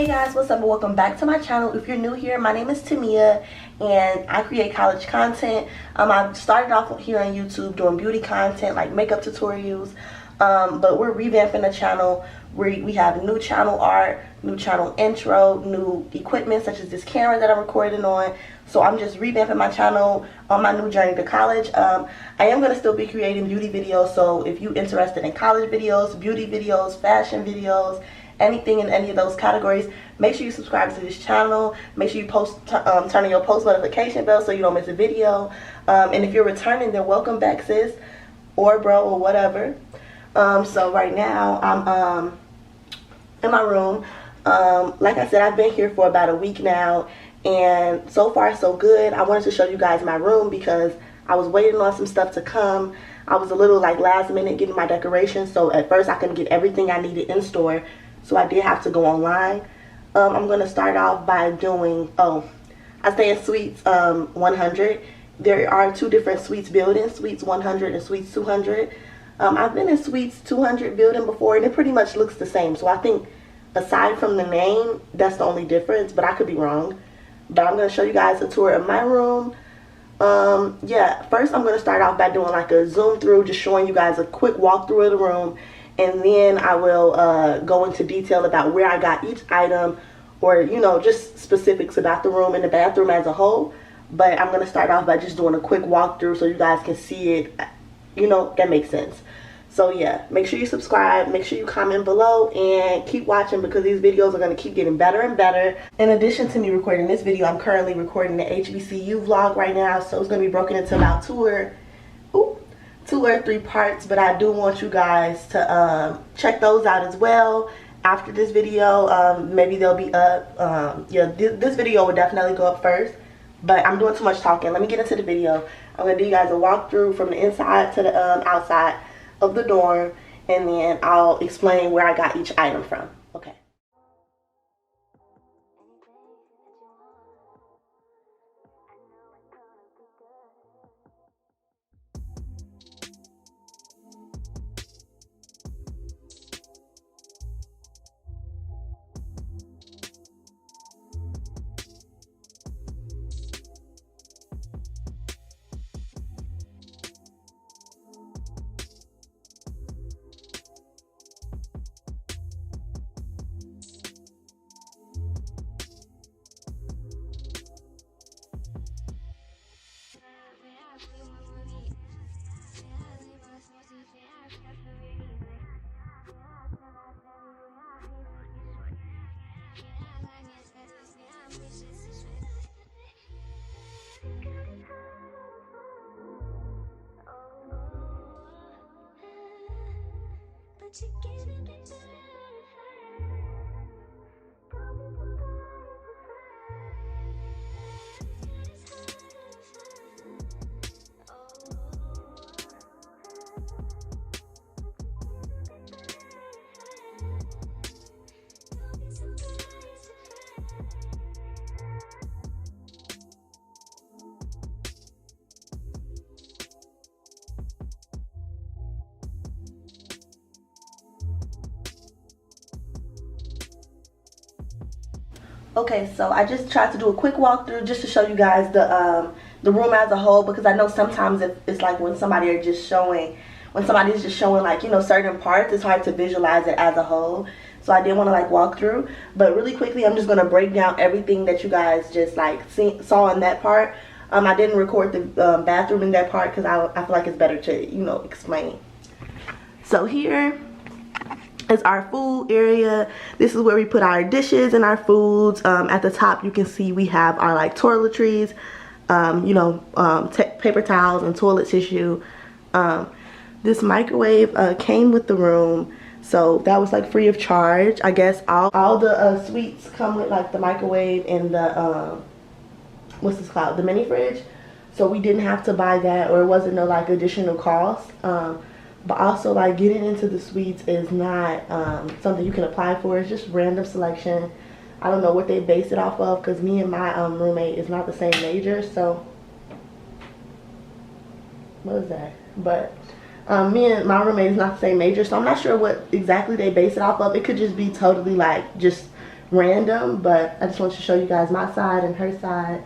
guys, what's up and welcome back to my channel. If you're new here, my name is Tamia and I create college content. I started off here on YouTube doing beauty content like makeup tutorials, but we're revamping the channel. We have new channel art, new channel intro, new equipment such as this camera that I'm recording on. So I'm just revamping my channel on my new journey to college. I am going to still be creating beauty videos, so if you're interested in college videos, beauty videos, fashion videos, anything in any of those categories, make sure you subscribe to this channel. Make sure you turn on your post notification bell so you don't miss a video. And if you're returning, then welcome back, sis, or bro, or whatever. So right now I'm in my room. Like I said, I've been here for about a week now, and so far so good. I wanted to show you guys my room because I was waiting on some stuff to come. I was a little like last minute getting my decorations, so at first I couldn't get everything I needed in store, so I did have to go online. I'm going to start off by doing, I stay in Suites 100. There are two different Suites buildings, Suites 100 and Suites 200. I've been in Suites 200 building before, and it pretty much looks the same. So I think aside from the name, that's the only difference, but I could be wrong. But I'm going to show you guys a tour of my room. Yeah, first I'm going to start off by doing like a zoom through, just showing you guys a quick walkthrough of the room. And then I will go into detail about where I got each item, or, you know, just specifics about the room and the bathroom as a whole. But I'm going to start off by just doing a quick walkthrough so you guys can see it, you know, that makes sense. So yeah, make sure you subscribe, make sure you comment below, and keep watching because these videos are going to keep getting better and better. In addition to me recording this video, I'm currently recording the HBCU vlog right now, so it's going to be broken into about two or three parts, but I do want you guys to check those out as well after this video. Maybe they'll be up. Yeah, this video will definitely go up first, but I'm doing too much talking. Let me get into the video. I'm going to do you guys a walkthrough from the inside to the outside of the dorm, and then I'll explain where I got each item from. Okay. Okay, so I just tried to do a quick walkthrough just to show you guys the room as a whole, because I know sometimes it's like when somebody's just showing like, you know, certain parts, it's hard to visualize it as a whole. So I did want to like walk through, but really quickly I'm just going to break down everything that you guys just like saw in that part. I didn't record the bathroom in that part because I feel like it's better to, you know, explain. So here is our food area. This is where we put our dishes and our foods. At the top you can see we have our like toiletries, you know, paper towels and toilet tissue. This microwave came with the room, so that was like free of charge. I guess all the suites come with like the microwave and the what's this called, the mini fridge, so we didn't have to buy that, or it wasn't no like additional cost. But also, like, getting into the suites is not something you can apply for. It's just random selection. I don't know what they base it off of, because me and my roommate is not the same major, so what is that? But me and my roommate is not the same major, so I'm not sure what exactly they base it off of. It could just be totally like just random, but I just want to show you guys my side and her side.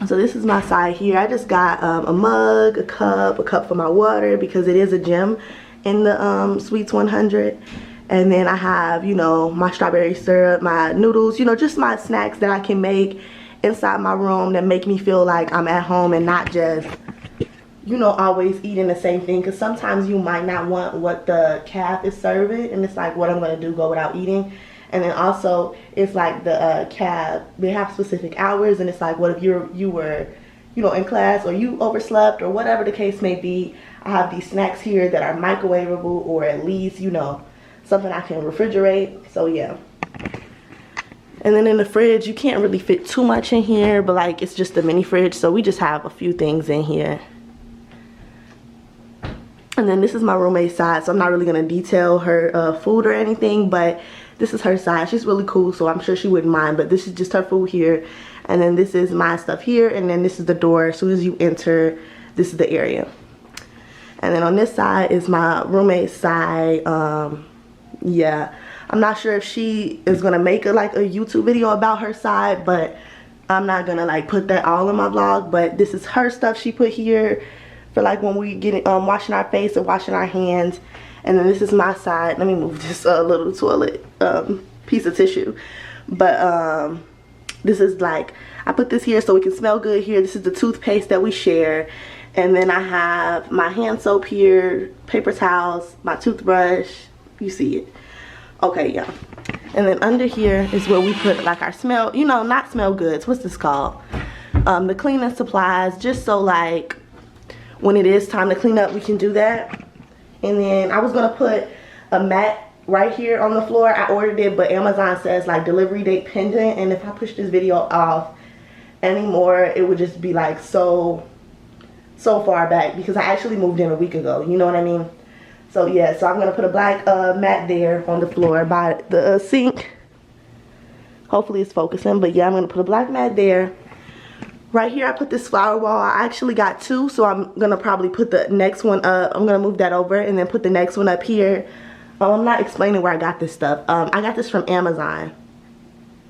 So this is my side here. I just got a mug, a cup for my water, because it is a gym in the Sweets 100. And then I have, you know, my strawberry syrup, my noodles, you know, just my snacks that I can make inside my room that make me feel like I'm at home and not just, you know, always eating the same thing. Because sometimes you might not want what the calf is serving, and it's like, what I'm going to do, go without eating. And then also, it's like the calf, they have specific hours, and it's like, what if you were, you know, in class, or you overslept, or whatever the case may be. I have these snacks here that are microwavable, or at least, you know, something I can refrigerate. So yeah. And then in the fridge, you can't really fit too much in here, but like, it's just a mini fridge, so we just have a few things in here. And then this is my roommate's side, so I'm not really going to detail her food or anything, but this is her side. She's really cool, so I'm sure she wouldn't mind, but this is just her food here. And then this is my stuff here, and then this is the door. As soon as you enter, this is the area. And then on this side is my roommate's side. Yeah, I'm not sure if she is going to make like a YouTube video about her side, but I'm not going to like put that all in my vlog. But this is her stuff she put here for like when we get washing our face or washing our hands. And then this is my side. Let me move this little toilet piece of tissue. But this is like, I put this here so it can smell good here. This is the toothpaste that we share. And then I have my hand soap here, paper towels, my toothbrush. You see it. Okay, yeah. And then under here is where we put like our smell, you know, not smell goods. What's this called? The cleaning supplies, just so like when it is time to clean up, we can do that. And then I was gonna put a mat right here on the floor. I ordered it, but Amazon says like delivery date pending, and if I push this video off anymore, it would just be like so far back, because I actually moved in a week ago, you know what I mean? So yeah, so I'm gonna put a black mat there on the floor by the sink. Hopefully it's focusing, but yeah, I'm gonna put a black mat there. Right here I put this flower wall. I actually got two, so I'm gonna probably put the next one up. I'm gonna move that over and then put the next one up here. I'm not explaining where I got this stuff. I got this from Amazon.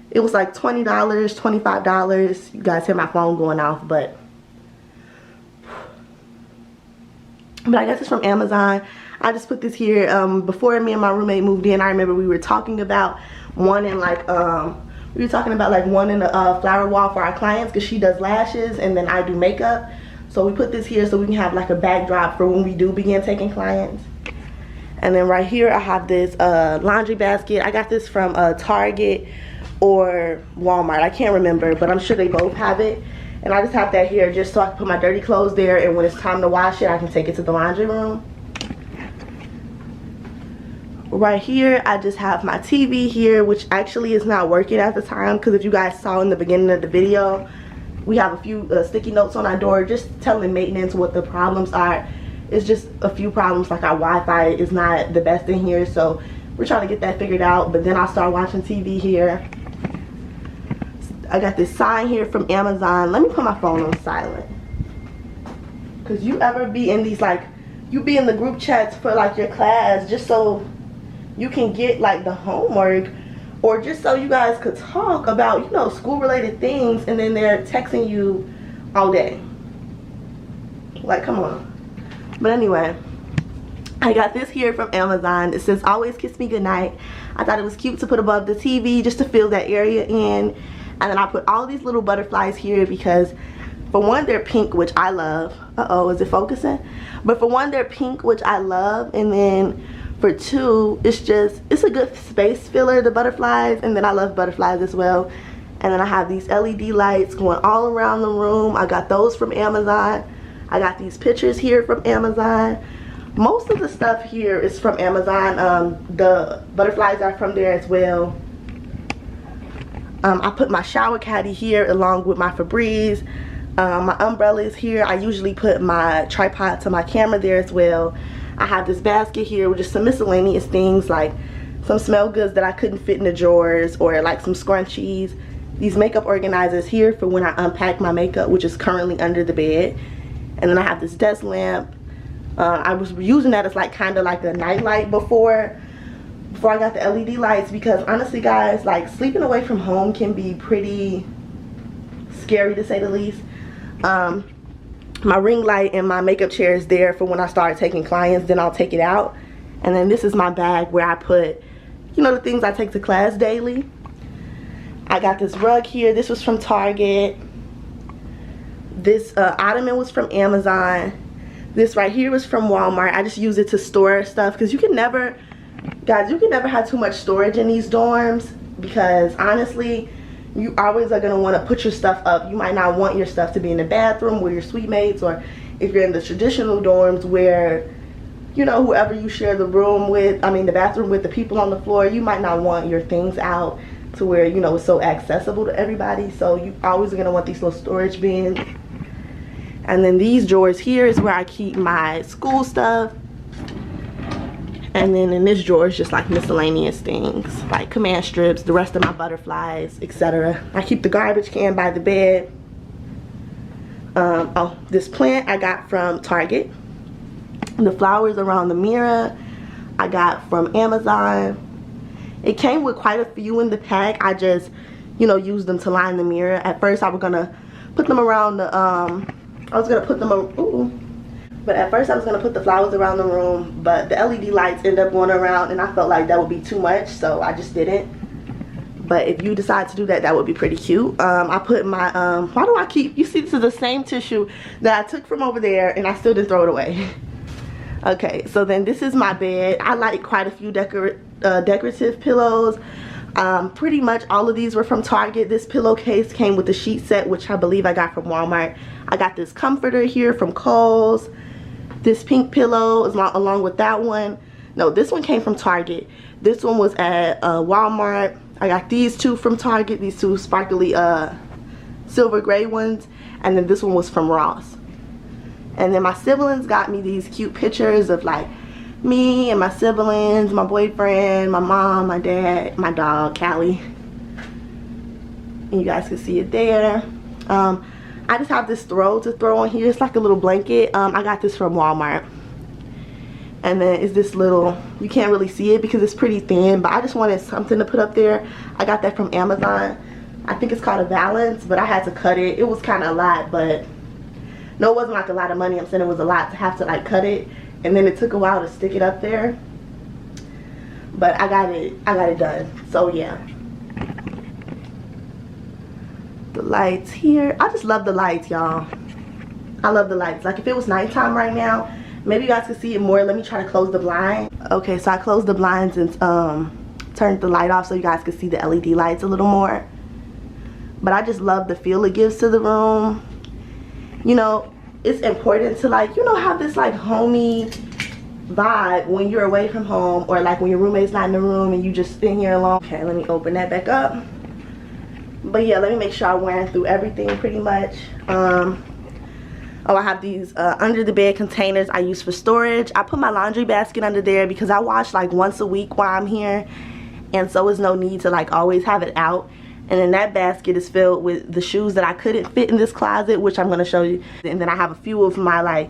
It was like $20, $25. You guys hear my phone going off, but I got this from Amazon. I just put this here. Before me and my roommate moved in, I remember we were talking about wanting like wanting a flower wall for our clients, because she does lashes and then I do makeup. So we put this here so we can have like a backdrop for when we do begin taking clients. And then right here I have this laundry basket. I got this from Target or Walmart. I can't remember, but I'm sure they both have it. And I just have that here just so I can put my dirty clothes there, and when it's time to wash it, I can take it to the laundry room. Right here I just have my TV here, which actually is not working at the time, because if you guys saw in the beginning of the video, we have a few sticky notes on our door just telling maintenance what the problems are. It's just a few problems, like our Wi-Fi is not the best in here, so we're trying to get that figured out. But then I'll start watching TV here. I got this sign here from Amazon. Let me put my phone on silent, because you ever be in these, like, you be in the group chats for like your class just so you can get like the homework, or just so you guys could talk about, you know, school related things, and then they're texting you all day. Like, come on. But anyway, I got this here from Amazon. It says always kiss me goodnight. I thought it was cute to put above the TV just to fill that area in. And then I put all these little butterflies here because, for one, they're pink, which I love. Uh-oh, is it focusing? But for one, they're pink, which I love. And then for two, it's a good space filler, the butterflies. And then I love butterflies as well. And then I have these LED lights going all around the room. I got those from Amazon. I got these pictures here from Amazon. Most of the stuff here is from Amazon. The butterflies are from there as well. I put my shower caddy here along with my Febreze. My umbrella is here. I usually put my tripod to my camera there as well. I have this basket here with just some miscellaneous things, like some smell goods that I couldn't fit in the drawers, or like some scrunchies. These makeup organizers here for when I unpack my makeup, which is currently under the bed. And then I have this desk lamp. I was using that as like kind of like a night light before, before I got the LED lights, because honestly guys, like sleeping away from home can be pretty scary to say the least. My ring light and my makeup chair is there for when I start taking clients, then I'll take it out. And then this is my bag where I put, you know, the things I take to class daily. I got this rug here. This was from Target. This ottoman was from Amazon. This right here was from Walmart. I just use it to store stuff, because you can never, guys, you can never have too much storage in these dorms, because honestly, you always are going to want to put your stuff up. You might not want your stuff to be in the bathroom with your suite mates, or if you're in the traditional dorms where, you know, whoever you share the room with, I mean the bathroom with, the people on the floor, you might not want your things out to where, you know, it's so accessible to everybody. So you always are going to want these little storage bins. And then these drawers here is where I keep my school stuff. And then in this drawer is just like miscellaneous things, like command strips, the rest of my butterflies, etc. I keep the garbage can by the bed. Oh, this plant I got from Target. The flowers around the mirror I got from Amazon. It came with quite a few in the pack. I just, you know, used them to line the mirror. At first I was gonna put them around the but at first I was gonna put the flowers around the room, but the LED lights end up going around and I felt like that would be too much, so I just didn't. But if you decide to do that, that would be pretty cute. I put my why do I keep, you see, this is the same tissue that I took from over there and I still didn't throw it away. Okay, so then this is my bed. I like quite a few decorative pillows. Pretty much all of these were from Target. This pillowcase came with the sheet set, which I believe I got from Walmart. I got this comforter here from Kohl's. This pink pillow is along with that one. No, this one came from Target. This one was at Walmart. I got these two from Target, these two sparkly silver gray ones, and then this one was from Ross. And then my siblings got me these cute pictures of like me and my siblings, my boyfriend, my mom, my dad, my dog Callie. And you guys can see it there. I just have this throw to throw on here. It's like a little blanket. I got this from Walmart. And then it's this little, you can't really see it because it's pretty thin, but I just wanted something to put up there. I got that from Amazon. I think it's called a Valance, but I had to cut it. It was kind of a lot, but no, it wasn't like a lot of money. I'm saying it was a lot to have to like cut it, and then it took a while to stick it up there. But I got it done. So yeah. The lights here. I just love the lights, y'all. I love the lights. Like if it was nighttime right now, maybe you guys can see it more. Let me try to close the blind. Okay, so I closed the blinds and turned the light off so you guys could see the LED lights a little more. But I just love the feel it gives to the room. You know, it's important to like, you know, have this like homey vibe when you're away from home, or like when your roommate's not in the room and you just in here alone. Okay, let me open that back up. But yeah, let me make sure I ran through everything pretty much. Oh, I have these under the bed containers I use for storage. I put my laundry basket under there because I wash like once a week while I'm here, and so there's no need to like always have it out. And then that basket is filled with the shoes that I couldn't fit in this closet, which I'm going to show you. And then I have a few of my like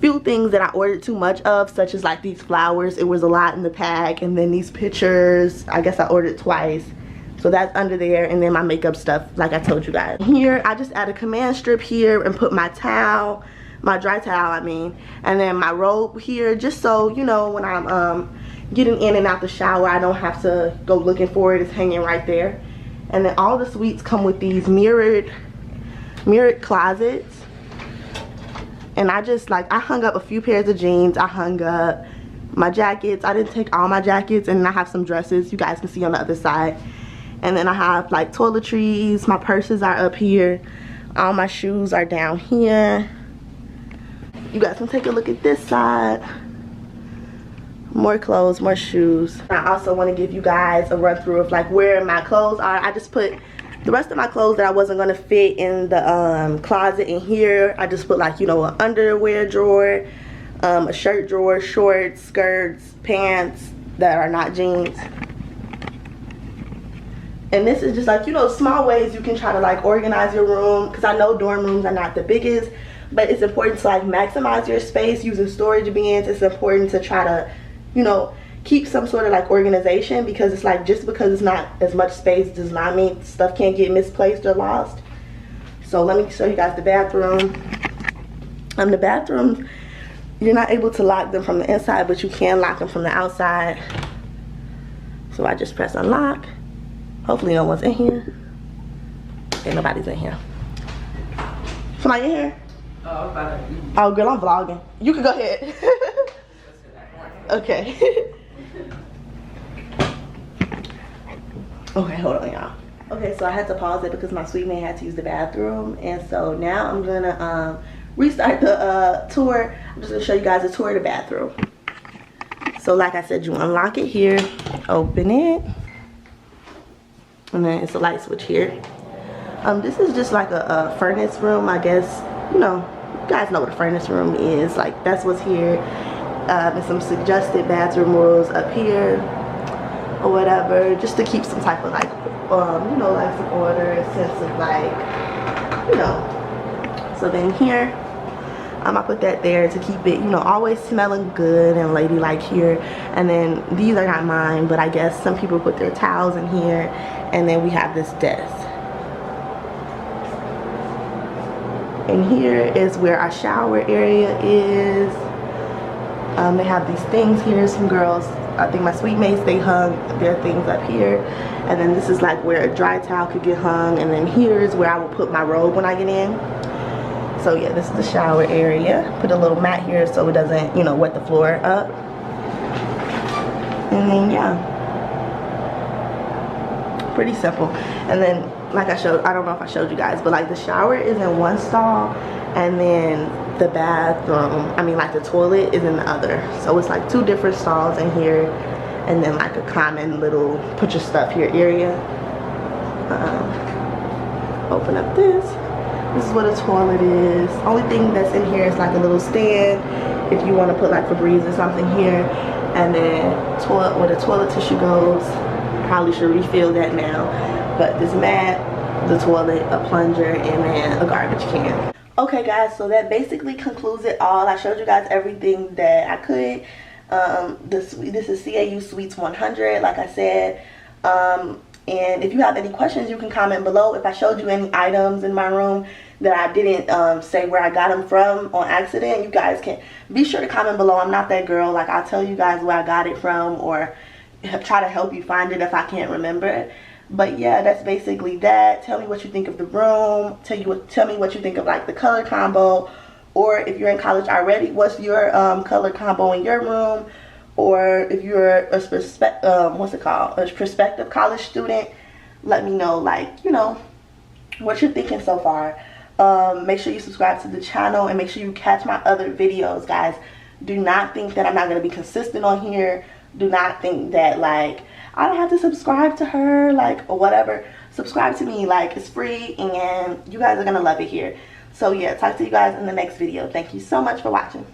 few things that I ordered too much of, such as like these flowers. It was a lot in the pack. And then these pictures, I guess I ordered twice. So that's under there. And then my makeup stuff, like I told you guys. Here, I just add a command strip here and put my towel, my dry towel, I mean. And then my robe here, just so, you know, when I'm getting in and out the shower, I don't have to go looking for it. It's hanging right there. And then all the suites come with these mirrored closets. And I just like, I hung up a few pairs of jeans. I hung up my jackets. I didn't take all my jackets. And I have some dresses you guys can see on the other side. And then I have like toiletries. My purses are up here. All my shoes are down here. You guys can take a look at this side. More clothes, more shoes. I also want to give you guys a run through of like where my clothes are. I just put the rest of my clothes that I wasn't going to fit in the closet in here. I just put like, you know, an underwear drawer, a shirt drawer, shorts, skirts, pants that are not jeans. And this is just like, you know, small ways you can try to like organize your room, because I know dorm rooms are not the biggest, but it's important to like maximize your space using storage bins. It's important to try to, you know, keep some sort of like organization, because it's like just because it's not as much space does not mean stuff can't get misplaced or lost. So let me show you guys the bathroom. The bathrooms, you're not able to lock them from the inside, but you can lock them from the outside. So I just press unlock. Hopefully no one's in here. Okay, nobody's in here. Somebody in here? Oh, girl, I'm vlogging. You can go ahead. Okay. Okay, hold on, y'all. Okay, so I had to pause it because my sweet man had to use the bathroom, and so now I'm gonna restart the tour. I'm just gonna show you guys a tour of the bathroom. So like I said, you unlock it here, open it, and then it's a light switch here. This is just like a furnace room, I guess. You know, you guys know what a furnace room is. Like, that's what's here. And some suggested bathroom rules up here or whatever, just to keep some type of like you know, like some order, a sense of like, you know. So then here, I put that there to keep it, you know, always smelling good and ladylike here. And then these are not mine, but I guess some people put their towels in here. And then we have this desk. And here is where our shower area is. They have these things here. Some girls, I think my sweet mates, they hung their things up here. And then this is like where a dry towel could get hung. And then here is where I will put my robe when I get in. So yeah, this is the shower area. Put a little mat here so it doesn't, you know, wet the floor up. And then yeah, pretty simple. And then like I showed, I don't know if I showed you guys, but like the shower is in one stall, and then the bathroom, I mean like the toilet, is in the other. So it's like two different stalls in here, and then like a common little put your stuff here area. Open up this. This is what a toilet is. Only thing that's in here is like a little stand if you want to put like Febreze or something here. And then toilet, where the toilet tissue goes. Probably should refill that now. But this mat, the toilet, a plunger, and then a garbage can. Okay guys, so that basically concludes it all. I showed you guys everything that I could. This is CAU Suites 100, like I said. And if you have any questions, you can comment below. If I showed you any items in my room that I didn't say where I got them from on accident, you guys can be sure to comment below. I'm not that girl. Like, I'll tell you guys where I got it from, or try to help you find it if I can't remember it. But yeah, that's basically that. Tell me what you think of the room. Tell me what you think of like the color combo, or if you're in college already, what's your color combo in your room? Or if you're a prospective college student, let me know, like, you know, what you're thinking so far. Make sure you subscribe to the channel, and make sure you catch my other videos, guys. Do not think that I'm not going to be consistent on here. Do not think that like I don't have to subscribe to her, like, or whatever. Subscribe to me, like, it's free, and you guys are gonna love it here. So yeah, talk to you guys in the next video. Thank you so much for watching.